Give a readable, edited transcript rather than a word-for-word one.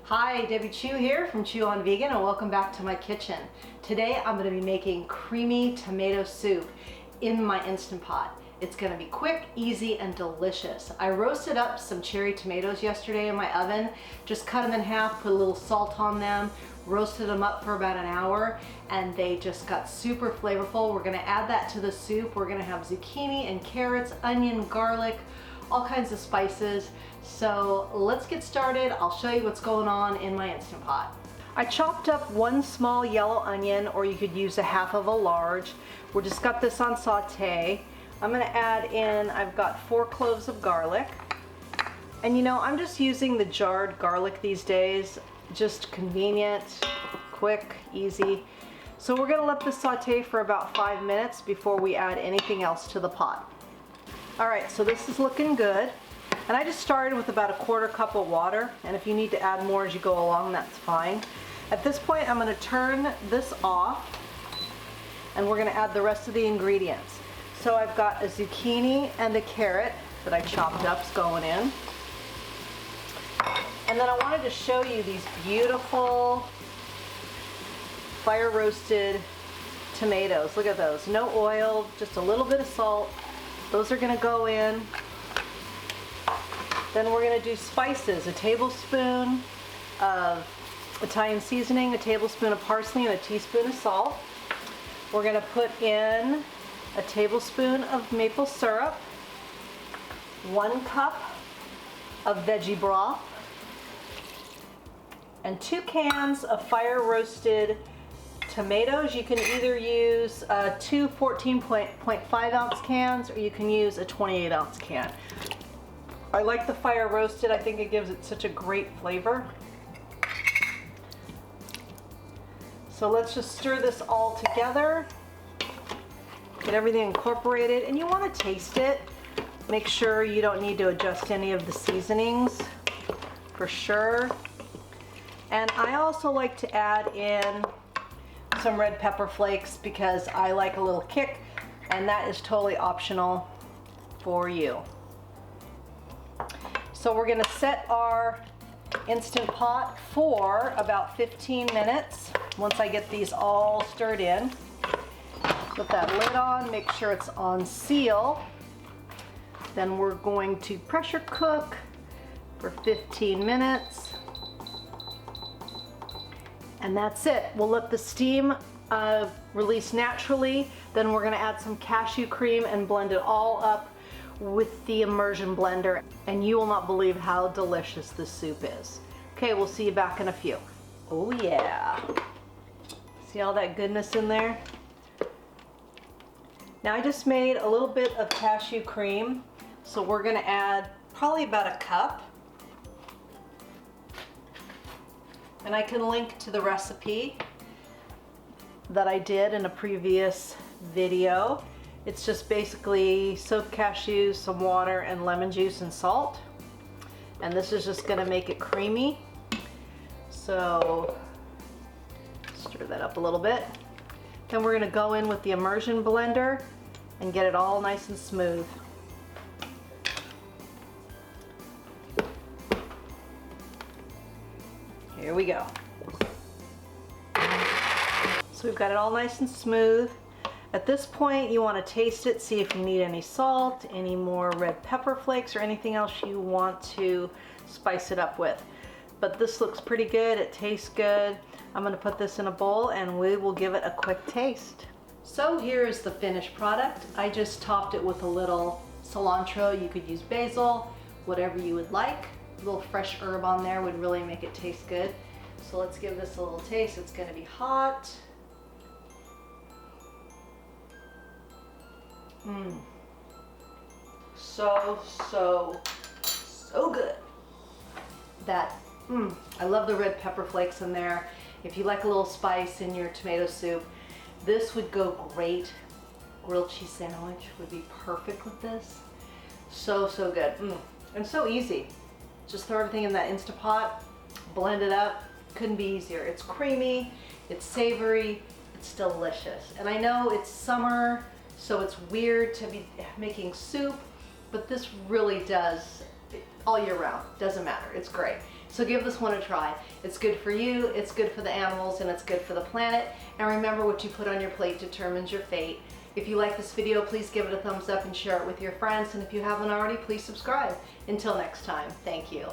Hi, Debbie Chu here from Chew on Vegan, and welcome back to my kitchen. Today I'm going to be making creamy tomato soup in my Instant Pot. It's going to be quick, easy, and delicious. I roasted up some cherry tomatoes yesterday in my oven, just cut them in half, put a little salt on them, roasted them up for about an hour, and they just got super flavorful. We're going to add that to the soup. We're going to have zucchini and carrots, onion, garlic, all kinds of spices. So let's get started. I'll show you what's going on in my Instant Pot. I chopped up one small yellow onion, or you could use a half of a large. We just got this on saute. I'm going to add in, I've got 4 cloves of garlic. And you know, I'm just using the jarred garlic these days. Just convenient, quick, easy. So we're going to let this saute for about 5 minutes before we add anything else to the pot. Alright, so this is looking good. And I just started with about a 1/4 cup of water, and if you need to add more as you go along, that's fine. At this point, I'm going to turn this off, and we're going to add the rest of the ingredients. So I've got a zucchini and a carrot that I chopped up going in. And then I wanted to show you these beautiful fire roasted tomatoes. Look at those. No oil, just a little bit of salt. Those are going to go in. Then we're going to do spices, a tablespoon of Italian seasoning, a tablespoon of parsley, and a teaspoon of salt. We're going to put in a tablespoon of maple syrup, 1 cup of veggie broth, and 2 cans of fire roasted tomatoes. You can either use 2 14.5 ounce cans, or you can use a 28 ounce can. I like the fire roasted. I think it gives it such a great flavor. So let's just stir this all together. Get everything incorporated, and you want to taste it. Make sure you don't need to adjust any of the seasonings for sure. And I also like to add in some red pepper flakes because I like a little kick, and that is totally optional for you. So we're going to set our Instant Pot for about 15 minutes once I get these all stirred in. Put that lid on, make sure it's on seal. Then we're going to pressure cook for 15 minutes. And that's it. We'll let the steam release naturally. Then we're going to add some cashew cream and blend it all up with the immersion blender, and you will not believe how delicious this soup is. Okay, we'll see you back in a few. Oh yeah. See all that goodness in there? Now I just made a little bit of cashew cream, so we're going to add probably about a cup. And I can link to the recipe that I did in a previous video. It's just basically soaked cashews, some water, and lemon juice and salt. And this is just going to make it creamy. So stir that up a little bit. Then we're going to go in with the immersion blender and get it all nice and smooth. Here we go. So we've got it all nice and smooth. At this point, you want to taste it, see if you need any salt, any more red pepper flakes, or anything else you want to spice it up with. But this looks pretty good. It tastes good. I'm going to put this in a bowl, and we will give it a quick taste. So here's the finished product. I just topped it with a little cilantro. You could use basil, whatever you would like. A little fresh herb on there would really make it taste good. So let's give this a little taste. It's going to be hot. So good. I love the red pepper flakes in there. If you like a little spice in your tomato soup, this would go great. Grilled cheese sandwich would be perfect with this. So good. And so easy. Just throw everything in that Instant Pot, blend it up. Couldn't be easier. It's creamy, it's savory, it's delicious. And I know it's summer, so it's weird to be making soup, but this really does all year round. Doesn't matter. It's great. So give this one a try. It's good for you, it's good for the animals, and it's good for the planet. And remember, what you put on your plate determines your fate. If you like this video, please give it a thumbs up and share it with your friends. And if you haven't already, please subscribe. Until next time, thank you.